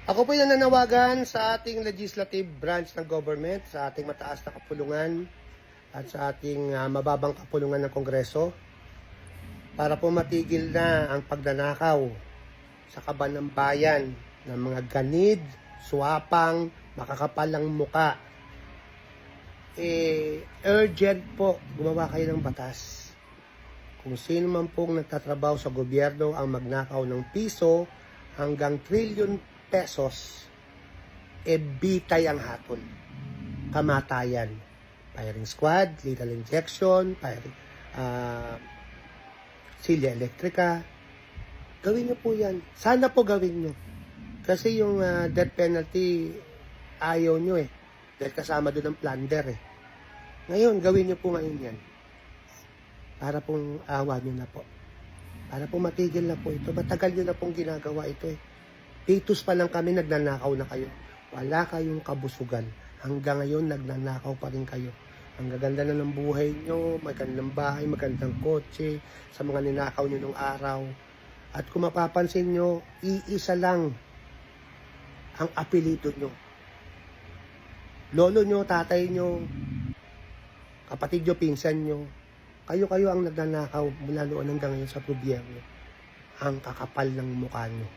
Ako po yung nananawagan sa ating legislative branch ng government, sa ating mataas na kapulungan at sa ating mababang kapulungan ng Kongreso para po matigil na ang pagnanakaw sa kaban ng bayan ng mga ganid, swapang, makakapalang muka. Urgent po, gumawa kayo ng batas. Kung sino man pong nagtatrabaho sa gobyerno ang magnakaw ng piso hanggang trilyon pesos, bitay ang hatol. Kamatayan. Firing squad, lethal injection, silya elektrika. Gawin nyo po yan. Sana po gawin nyo. Kasi yung death penalty, ayaw nyo eh. Dahil kasama doon ang plunder eh. Ngayon, gawin nyo po ngayon yan. Para pong awa nyo na po. Para po matigil na po ito. Matagal nyo na pong ginagawa ito eh. Titus pa lang kami, nagnanakaw na kayo. Wala kayong kabusugan. Hanggang ngayon, nagnanakaw pa rin kayo. Ang gaganda na ng buhay nyo, magandang bahay, magandang kotse, sa mga ninakaw nyo nung araw. At kung mapapansin nyo, iisa lang ang apelido nyo. Lolo nyo, tatay nyo, kapatid nyo, pinsan nyo, kayo ang nagnanakaw mula noon hanggang ngayon sa gobyerno. Ang kakapal ng mukha nyo.